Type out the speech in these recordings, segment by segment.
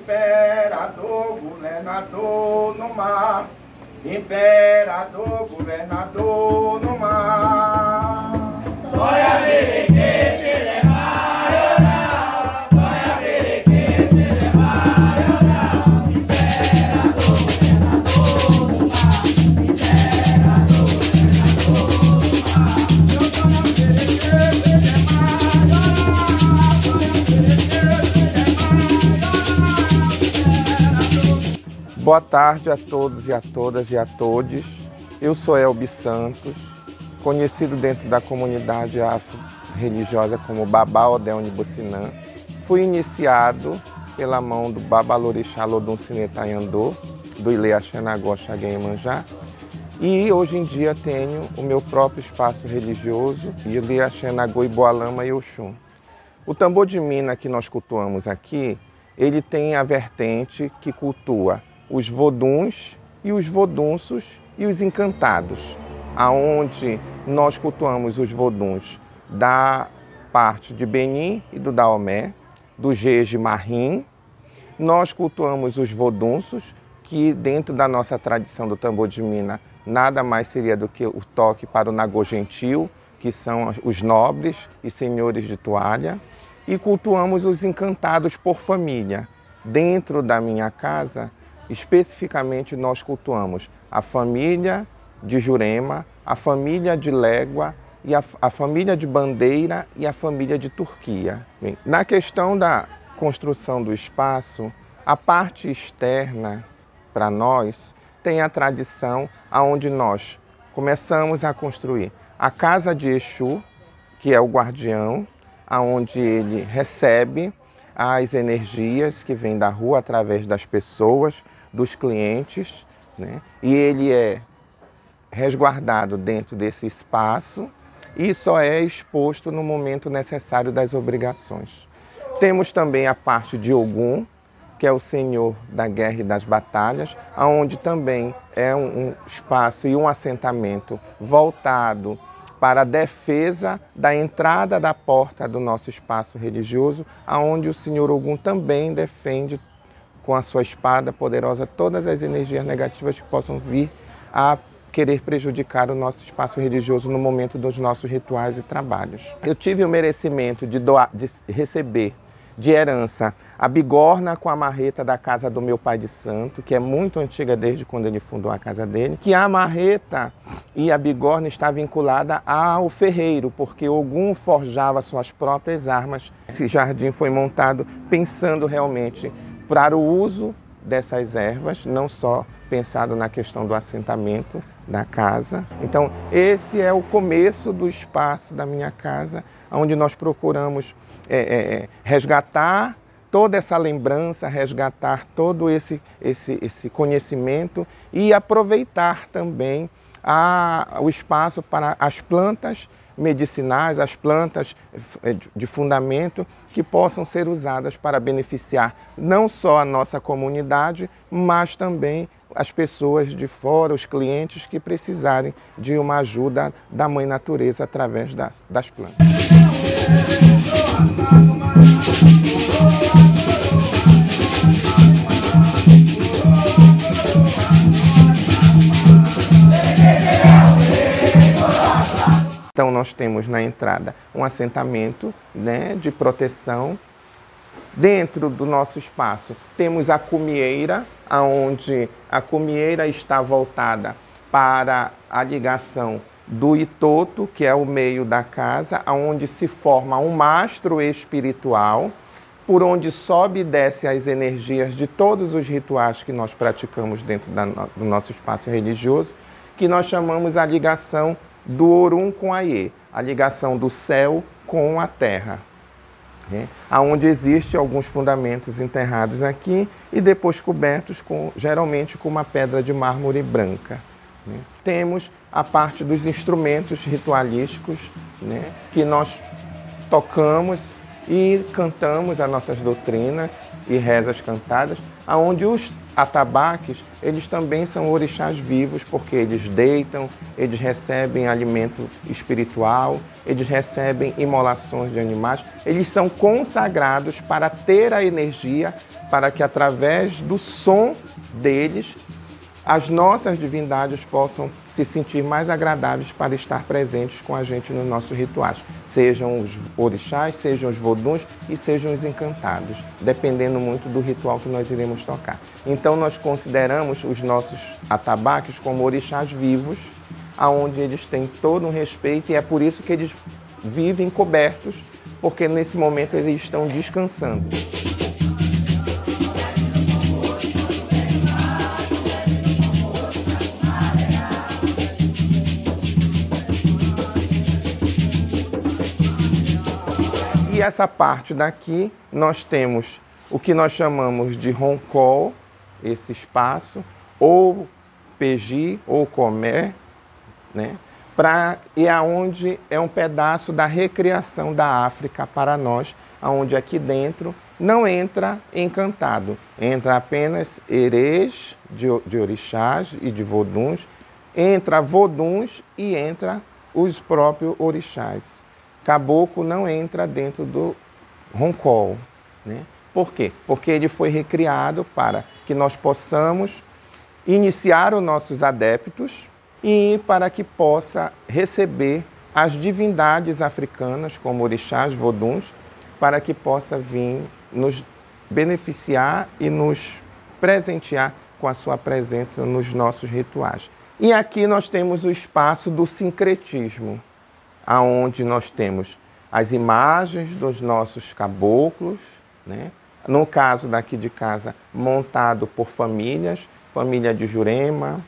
imperador, governador no mar, imperador, governador no mar. Olha, Bereque, se levar, orar. Olha, Bereque, se levar, orar. Imperador, governador no mar. Imperador, governador no mar. Olha, Bereque, se levar, orar. Olha, Bereque, se levar, orar. Boa tarde a todos e a todas e a todes. Eu sou Elbi Santos, conhecido dentro da comunidade afro-religiosa como Babá Odeone Bucinã. Fui iniciado pela mão do Babalorixá Lodum Sinetayandô, do Ile Axenagô Xaguemanjá, e hoje em dia tenho o meu próprio espaço religioso, Ile Axenagô Iboalama e Oxum. O tambor de mina que nós cultuamos aqui, ele tem a vertente que cultua os voduns e os vodunços e os encantados, aonde nós cultuamos os voduns da parte de Benin e do Daomé, do Jeje Marrim. Nós cultuamos os vodunços, que dentro da nossa tradição do tambor de mina, nada mais seria do que o toque para o Nagô Gentil, que são os nobres e senhores de toalha. E cultuamos os encantados por família. Dentro da minha casa, especificamente, nós cultuamos a família de Jurema, a família de Légua, e a família de Bandeira e a família de Turquia. Bem, na questão da construção do espaço, a parte externa, para nós, tem a tradição onde nós começamos a construir a casa de Exu, que é o guardião, onde ele recebe as energias que vêm da rua através das pessoas, dos clientes, né? E ele é resguardado dentro desse espaço e só é exposto no momento necessário das obrigações. Temos também a parte de Ogum, que é o senhor da guerra e das batalhas, onde também é um espaço e um assentamento voltado para a defesa da entrada da porta do nosso espaço religioso, aonde o senhor Ogum também defende com a sua espada poderosa todas as energias negativas que possam vir a querer prejudicar o nosso espaço religioso no momento dos nossos rituais e trabalhos. Eu tive o merecimento de receber de herança a bigorna com a marreta da casa do meu pai de santo, que é muito antiga desde quando ele fundou a casa dele, que a marreta e a bigorna está vinculada ao ferreiro, porque Ogum forjava suas próprias armas. Esse jardim foi montado pensando realmente para o uso dessas ervas, não só pensado na questão do assentamento da casa. Então, esse é o começo do espaço da minha casa, onde nós procuramos resgatar toda essa lembrança, resgatar todo esse conhecimento e aproveitar também o espaço para as plantas medicinais, as plantas de fundamento que possam ser usadas para beneficiar não só a nossa comunidade, mas também as pessoas de fora, os clientes que precisarem de uma ajuda da Mãe Natureza através das plantas. Então nós temos na entrada um assentamento, né, de proteção. Dentro do nosso espaço temos a cumieira, onde a cumieira está voltada para a ligação do itoto, que é o meio da casa, onde se forma um mastro espiritual, por onde sobe e desce as energias de todos os rituais que nós praticamos dentro do nosso espaço religioso, que nós chamamos a ligação do Orum com a Iê, a ligação do céu com a terra, né? Onde existem alguns fundamentos enterrados aqui e depois cobertos geralmente com uma pedra de mármore branca, né? Temos a parte dos instrumentos ritualísticos, né, que nós tocamos e cantamos as nossas doutrinas e rezas cantadas, onde os atabaques, eles também são orixás vivos, porque eles deitam, eles recebem alimento espiritual, eles recebem imolações de animais, eles são consagrados para ter a energia, para que através do som deles, as nossas divindades possam se sentir mais agradáveis para estar presentes com a gente nos nossos rituais. Sejam os orixás, sejam os voduns e sejam os encantados, dependendo muito do ritual que nós iremos tocar. Então nós consideramos os nossos atabaques como orixás vivos, aonde eles têm todo um respeito, e é por isso que eles vivem cobertos, porque nesse momento eles estão descansando. E essa parte daqui, nós temos o que nós chamamos de roncol, esse espaço, ou peji, ou comé, né? E aonde é um pedaço da recriação da África para nós, aonde aqui dentro não entra encantado, entra apenas erês de orixás e de voduns, entra voduns e entra os próprios orixás. Caboclo não entra dentro do roncol, né? Por quê? Porque ele foi recriado para que nós possamos iniciar os nossos adeptos e para que possa receber as divindades africanas, como orixás, voduns, para que possa vir nos beneficiar e nos presentear com a sua presença nos nossos rituais. E aqui nós temos o espaço do sincretismo, aonde nós temos as imagens dos nossos caboclos, né? No caso daqui de casa, montado por famílias, família de Jurema,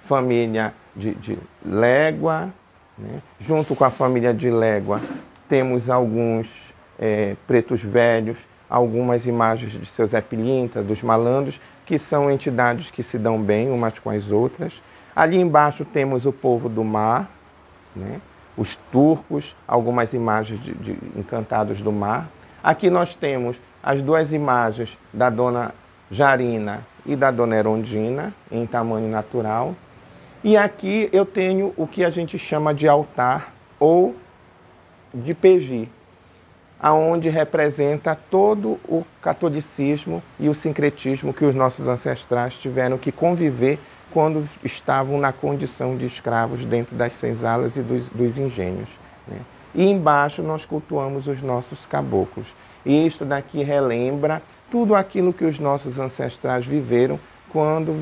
família de Légua, né? Junto com a família de Légua, temos alguns pretos velhos, algumas imagens de seu Zé Pilintra, dos malandros, que são entidades que se dão bem umas com as outras. Ali embaixo temos o povo do mar, né? Os turcos, algumas imagens de encantados do mar. Aqui nós temos as duas imagens da Dona Jarina e da Dona Erondina, em tamanho natural. E aqui eu tenho o que a gente chama de altar ou de peji, aonde representa todo o catolicismo e o sincretismo que os nossos ancestrais tiveram que conviver quando estavam na condição de escravos dentro das senzalas e dos engenhos, né? E embaixo nós cultuamos os nossos caboclos. E isto daqui relembra tudo aquilo que os nossos ancestrais viveram quando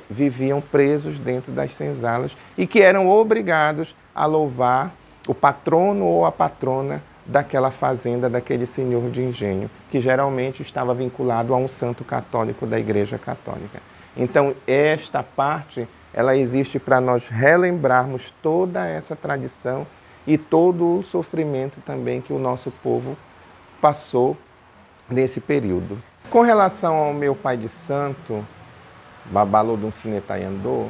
viviam presos dentro das senzalas e que eram obrigados a louvar o patrono ou a patrona daquela fazenda, daquele senhor de engenho, que geralmente estava vinculado a um santo católico da Igreja Católica. Então, esta parte, ela existe para nós relembrarmos toda essa tradição e todo o sofrimento também que o nosso povo passou nesse período. Com relação ao meu pai de santo, Babalodum Sinetayandô,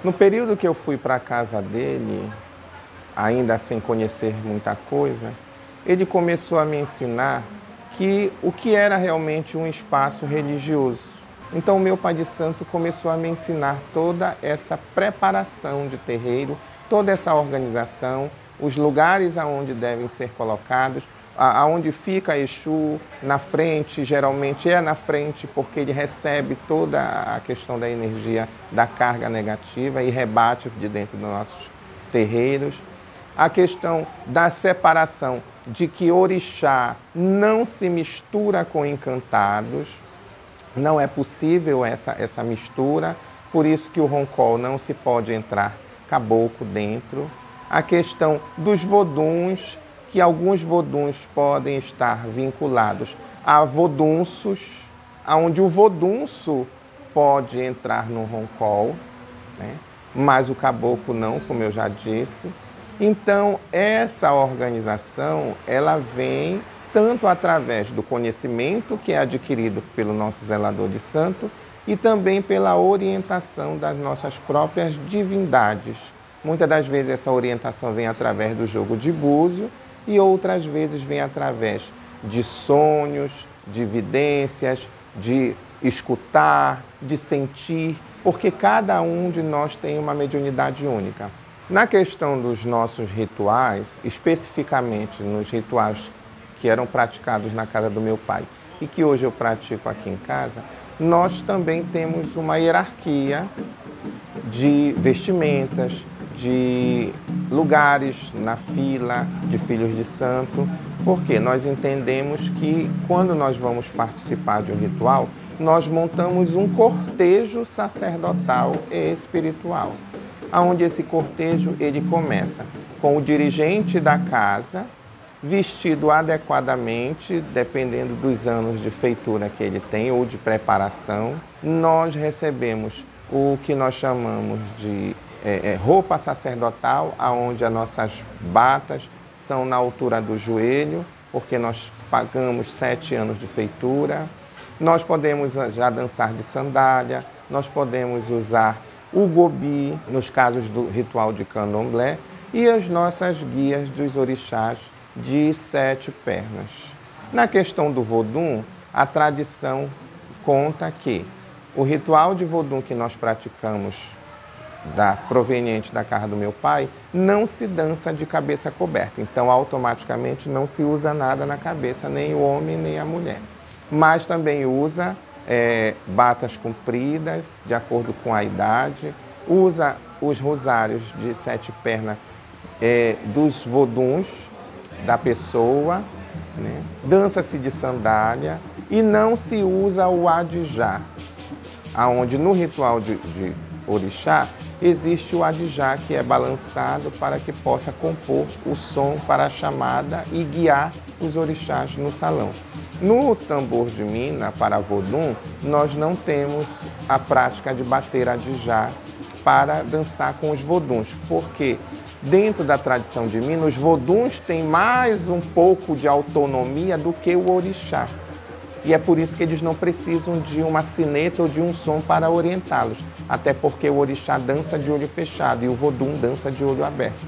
no período que eu fui para a casa dele, ainda sem conhecer muita coisa, ele começou a me ensinar o que era realmente um espaço religioso. Então, o meu pai de santo começou a me ensinar toda essa preparação de terreiro, toda essa organização, os lugares aonde devem ser colocados, aonde fica Exu na frente, geralmente é na frente porque ele recebe toda a questão da energia da carga negativa e rebate de dentro dos nossos terreiros. A questão da separação, de que orixá não se mistura com encantados, não é possível essa mistura, por isso que o roncol não se pode entrar caboclo dentro. A questão dos voduns, que alguns voduns podem estar vinculados a vodunços, onde o vodunço pode entrar no roncol, né? Mas o caboclo não, como eu já disse. Então, essa organização, ela vem tanto através do conhecimento que é adquirido pelo nosso zelador de santo e também pela orientação das nossas próprias divindades. Muitas das vezes essa orientação vem através do jogo de búzio e outras vezes vem através de sonhos, de vidências, de escutar, de sentir, porque cada um de nós tem uma mediunidade única. Na questão dos nossos rituais, especificamente nos rituais que eram praticados na casa do meu pai e que hoje eu pratico aqui em casa, nós também temos uma hierarquia de vestimentas, de lugares na fila de filhos de santo, porque nós entendemos que quando nós vamos participar de um ritual, nós montamos um cortejo sacerdotal e espiritual, onde esse cortejo ele começa com o dirigente da casa, vestido adequadamente, dependendo dos anos de feitura que ele tem ou de preparação. Nós recebemos o que nós chamamos de roupa sacerdotal, onde as nossas batas são na altura do joelho, porque nós pagamos 7 anos de feitura. Nós podemos já dançar de sandália, nós podemos usar o gobi, nos casos do ritual de candomblé, e as nossas guias dos orixás de 7 pernas. Na questão do vodum, a tradição conta que o ritual de vodum que nós praticamos proveniente da casa do meu pai, não se dança de cabeça coberta. Então, automaticamente, não se usa nada na cabeça, nem o homem, nem a mulher. Mas também usa batas compridas, de acordo com a idade, usa os rosários de 7 pernas dos voduns da pessoa, né? Dança-se de sandália e não se usa o adijá, aonde no ritual de orixá existe o adijá, que é balançado para que possa compor o som para a chamada e guiar os orixás no salão. No tambor de mina, para vodum, nós não temos a prática de bater adijá para dançar com os voduns, porque dentro da tradição de mina, os voduns têm mais um pouco de autonomia do que o orixá. E é por isso que eles não precisam de uma sineta ou de um som para orientá-los. Até porque o orixá dança de olho fechado e o vodum dança de olho aberto.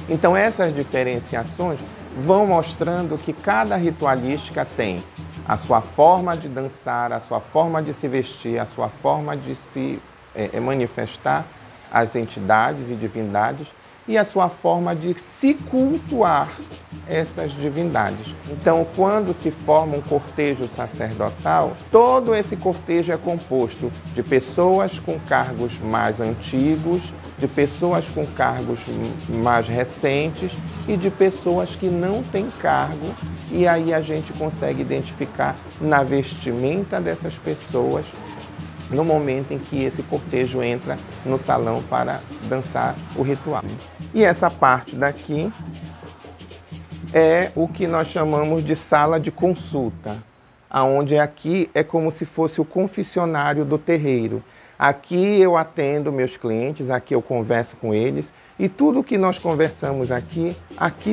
Então essas diferenciações vão mostrando que cada ritualística tem a sua forma de dançar, a sua forma de se vestir, a sua forma de se manifestar as entidades e divindades e a sua forma de se cultuar essas divindades. Então, quando se forma um cortejo sacerdotal, todo esse cortejo é composto de pessoas com cargos mais antigos, de pessoas com cargos mais recentes e de pessoas que não têm cargo, e aí a gente consegue identificar na vestimenta dessas pessoas no momento em que esse cortejo entra no salão para dançar o ritual. E essa parte daqui é o que nós chamamos de sala de consulta, aonde aqui é como se fosse o confessionário do terreiro. Aqui eu atendo meus clientes, aqui eu converso com eles, e tudo que nós conversamos aqui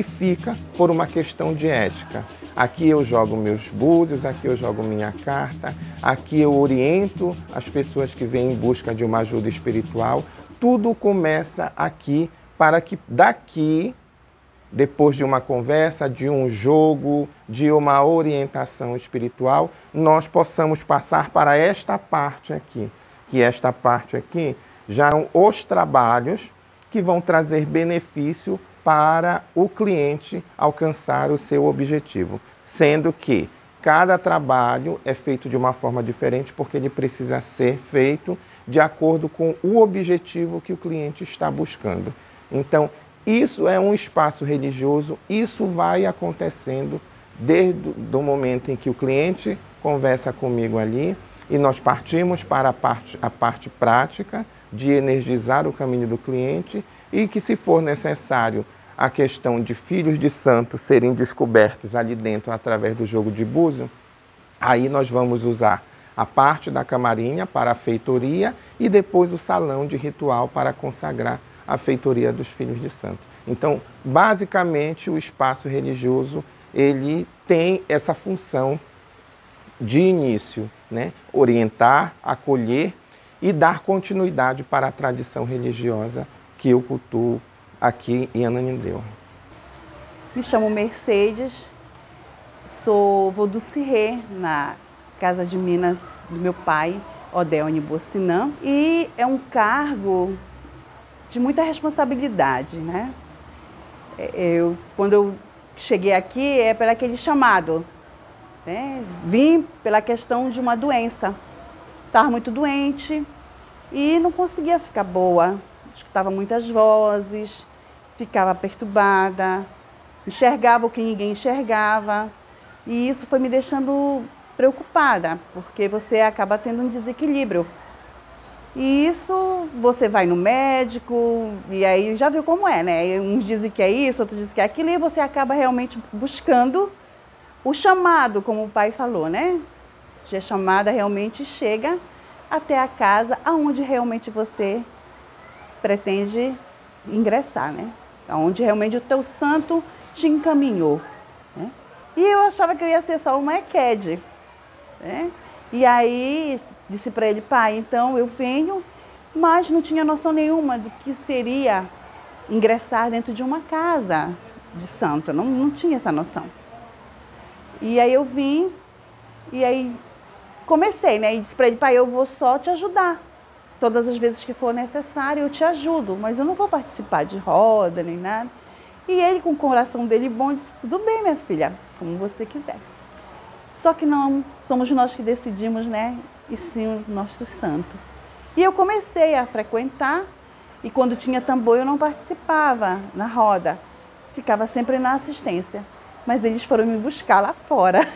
fica por uma questão de ética. Aqui eu jogo meus búzios, aqui eu jogo minha carta, aqui eu oriento as pessoas que vêm em busca de uma ajuda espiritual. Tudo começa aqui para que daqui, depois de uma conversa, de um jogo, de uma orientação espiritual, nós possamos passar para esta parte aqui. Que esta parte aqui já são os trabalhos que vão trazer benefício para o cliente alcançar o seu objetivo, sendo que cada trabalho é feito de uma forma diferente porque ele precisa ser feito de acordo com o objetivo que o cliente está buscando. Então, isso é um espaço religioso, isso vai acontecendo desde o momento em que o cliente conversa comigo ali e nós partimos para a parte prática de energizar o caminho do cliente e que, se for necessário, a questão de filhos de santo serem descobertos ali dentro através do jogo de búzio, aí nós vamos usar a parte da camarinha para a feitoria e depois o salão de ritual para consagrar a feitoria dos filhos de santo. Então, basicamente, o espaço religioso ele tem essa função de início, né? Orientar, acolher e dar continuidade para a tradição religiosa que eu cultuo aqui em Ananindeua. Me chamo Mercedes, sou vodou-sirê na casa de mina do meu pai, Odeone Bocinã, e é um cargo de muita responsabilidade, né? Quando eu cheguei aqui, é pelo aquele chamado, né? Vim pela questão de uma doença. Estava muito doente e não conseguia ficar boa. Escutava muitas vozes, ficava perturbada, enxergava o que ninguém enxergava. E isso foi me deixando preocupada, porque você acaba tendo um desequilíbrio. E isso, você vai no médico, e aí já viu como é, né? Uns dizem que é isso, outros dizem que é aquilo, e você acaba realmente buscando o chamado, como o pai falou, né? A chamada realmente chega até a casa aonde realmente você pretende ingressar, né? Aonde realmente o teu santo te encaminhou, né? E eu achava que eu ia ser só uma EQUED, né? E aí disse para ele, pai, então eu venho, mas não tinha noção nenhuma do que seria ingressar dentro de uma casa de santo, não tinha essa noção. E aí eu vim, e aí comecei, né? E disse para ele, pai, eu vou só te ajudar. Todas as vezes que for necessário, eu te ajudo, mas eu não vou participar de roda nem nada. E ele, com o coração dele bom, disse, tudo bem, minha filha, como você quiser. Só que não somos nós que decidimos, né? E sim o nosso santo. E eu comecei a frequentar, e quando tinha tambor eu não participava na roda, ficava sempre na assistência. Mas eles foram me buscar lá fora.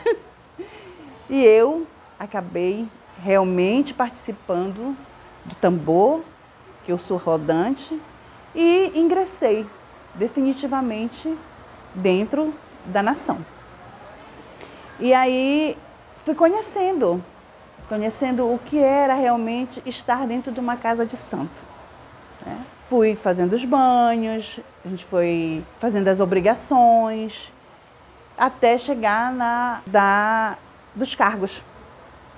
E eu acabei realmente participando do tambor, que eu sou rodante, e ingressei definitivamente dentro da nação. E aí fui conhecendo o que era realmente estar dentro de uma casa de santo, né? Fui fazendo os banhos, a gente foi fazendo as obrigações, até chegar dos cargos,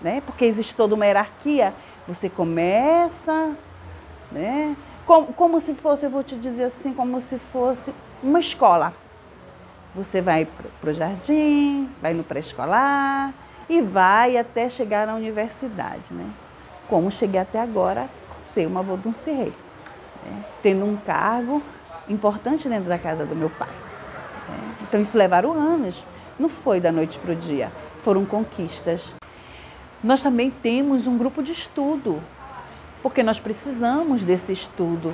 né? Porque existe toda uma hierarquia. Você começa, né? Como se fosse, eu vou te dizer assim, como se fosse uma escola. Você vai para o jardim, vai no pré-escolar e vai até chegar na universidade, né? Como cheguei até agora, ser uma Vodun-Se-Rei, né? Tendo um cargo importante dentro da casa do meu pai, né? Então isso levaram anos, não foi da noite para o dia, foram conquistas. Nós também temos um grupo de estudo, porque nós precisamos desse estudo,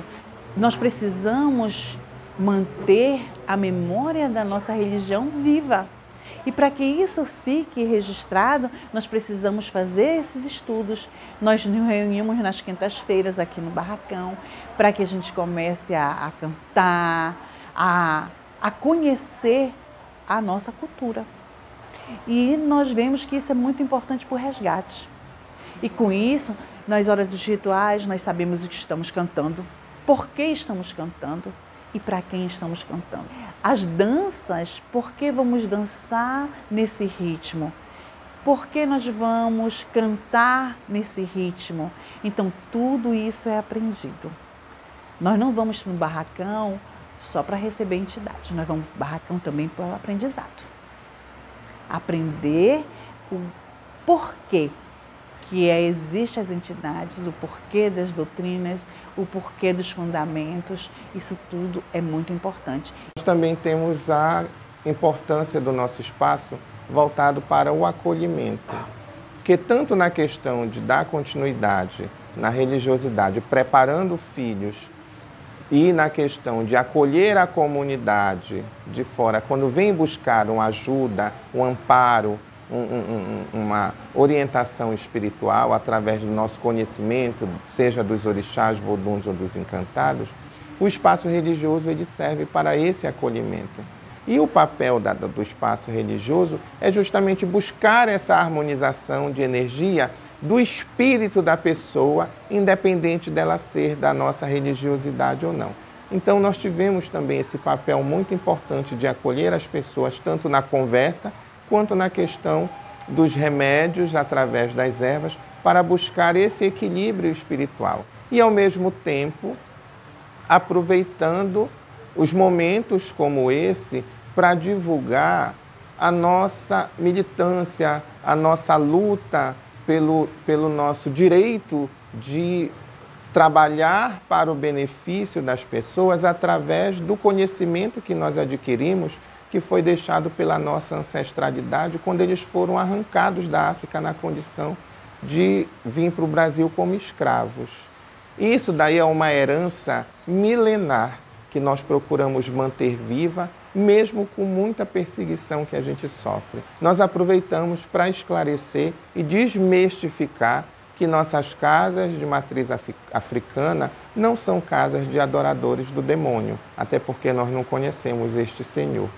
nós precisamos manter a memória da nossa religião viva. E para que isso fique registrado, nós precisamos fazer esses estudos. Nós nos reunimos nas quintas-feiras aqui no barracão, para que a gente comece a cantar, a conhecer a nossa cultura. E nós vemos que isso é muito importante para o resgate. E com isso, nas horas dos rituais, nós sabemos o que estamos cantando, por que estamos cantando e para quem estamos cantando. As danças, por que vamos dançar nesse ritmo? Por que nós vamos cantar nesse ritmo? Então, tudo isso é aprendido. Nós não vamos para um barracão só para receber entidade, nós vamos para um barracão também para o aprendizado. Aprender o porquê que existem as entidades, o porquê das doutrinas, o porquê dos fundamentos, isso tudo é muito importante. Nós também temos a importância do nosso espaço voltado para o acolhimento, que tanto na questão de dar continuidade na religiosidade, preparando filhos, e na questão de acolher a comunidade de fora, quando vem buscar uma ajuda, um amparo, uma orientação espiritual através do nosso conhecimento, seja dos orixás, voduns ou dos encantados, o espaço religioso ele serve para esse acolhimento. E o papel do espaço religioso é justamente buscar essa harmonização de energia do espírito da pessoa, independente dela ser da nossa religiosidade ou não. Então nós tivemos também esse papel muito importante de acolher as pessoas, tanto na conversa, quanto na questão dos remédios através das ervas, para buscar esse equilíbrio espiritual. E ao mesmo tempo, aproveitando os momentos como esse para divulgar a nossa militância, a nossa luta pelo nosso direito de trabalhar para o benefício das pessoas através do conhecimento que nós adquirimos, que foi deixado pela nossa ancestralidade quando eles foram arrancados da África na condição de vir para o Brasil como escravos. Isso daí é uma herança milenar que nós procuramos manter viva, mesmo com muita perseguição que a gente sofre. Nós aproveitamos para esclarecer e desmistificar que nossas casas de matriz africana não são casas de adoradores do demônio, até porque nós não conhecemos este Senhor,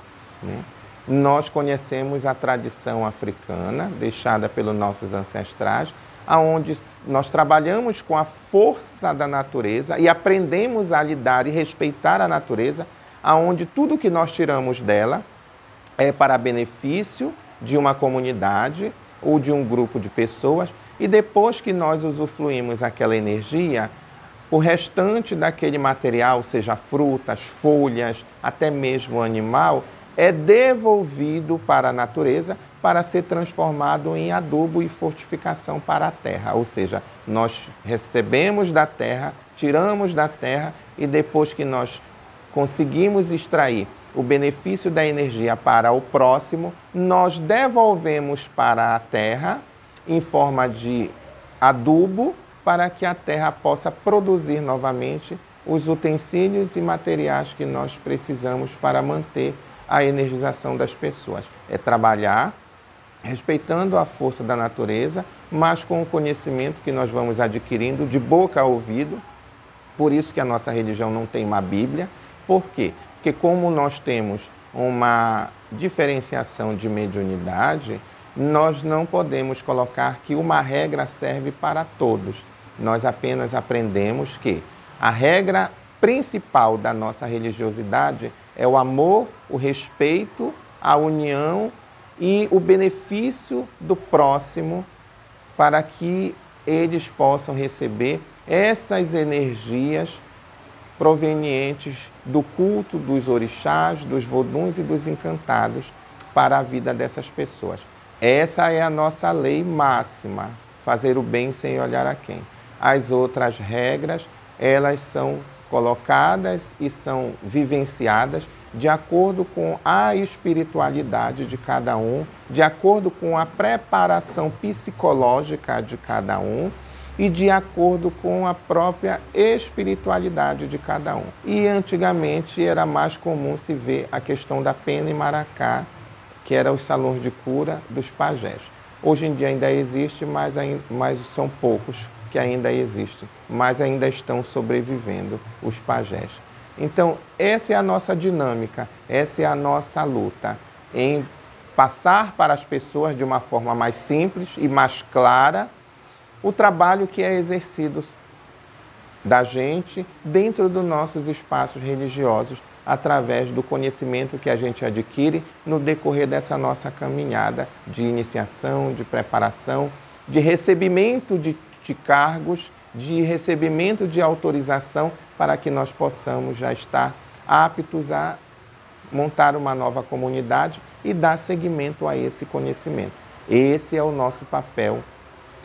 né? Nós conhecemos a tradição africana, deixada pelos nossos ancestrais, onde nós trabalhamos com a força da natureza e aprendemos a lidar e respeitar a natureza, onde tudo que nós tiramos dela é para benefício de uma comunidade ou de um grupo de pessoas, e depois que nós usufruímos aquela energia, o restante daquele material, seja frutas, folhas, até mesmo animal, é devolvido para a natureza para ser transformado em adubo e fortificação para a terra. Ou seja, nós recebemos da terra, tiramos da terra e depois que nós conseguimos extrair o benefício da energia para o próximo, nós devolvemos para a terra em forma de adubo para que a terra possa produzir novamente os utensílios e materiais que nós precisamos para manter a energização das pessoas. É trabalhar respeitando a força da natureza, mas com o conhecimento que nós vamos adquirindo de boca a ouvido. Por isso que a nossa religião não tem uma Bíblia. Por quê? Porque como nós temos uma diferenciação de mediunidade, nós não podemos colocar que uma regra serve para todos. Nós apenas aprendemos que a regra principal da nossa religiosidade é o amor, o respeito, a união e o benefício do próximo para que eles possam receber essas energias provenientes do culto dos orixás, dos voduns e dos encantados para a vida dessas pessoas. Essa é a nossa lei máxima, fazer o bem sem olhar a quem. As outras regras, elas são colocadas e são vivenciadas de acordo com a espiritualidade de cada um, de acordo com a preparação psicológica de cada um e de acordo com a própria espiritualidade de cada um. E antigamente era mais comum se ver a questão da pena e maracá, que era os salões de cura dos pajés. Hoje em dia ainda existe, mas são poucos que ainda existem, mas ainda estão sobrevivendo os pajés. Então, essa é a nossa dinâmica, essa é a nossa luta, em passar para as pessoas de uma forma mais simples e mais clara o trabalho que é exercido da gente dentro dos nossos espaços religiosos, através do conhecimento que a gente adquire no decorrer dessa nossa caminhada de iniciação, de preparação, de recebimento de cargos, de recebimento de autorização para que nós possamos já estar aptos a montar uma nova comunidade e dar seguimento a esse conhecimento. Esse é o nosso papel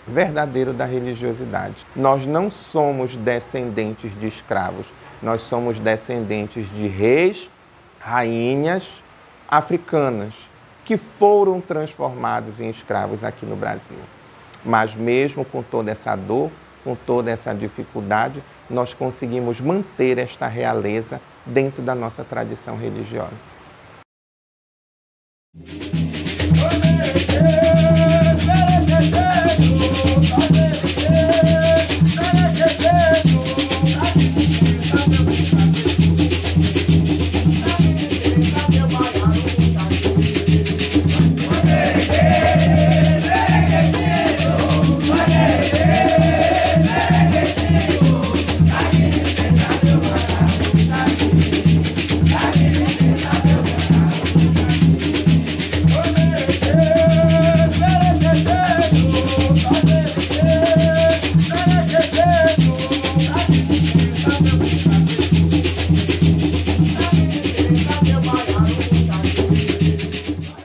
verdadeiro da religiosidade. Nós não somos descendentes de escravos, nós somos descendentes de reis, rainhas africanas que foram transformados em escravos aqui no Brasil. Mas mesmo com toda essa dor, com toda essa dificuldade, nós conseguimos manter esta realeza dentro da nossa tradição religiosa.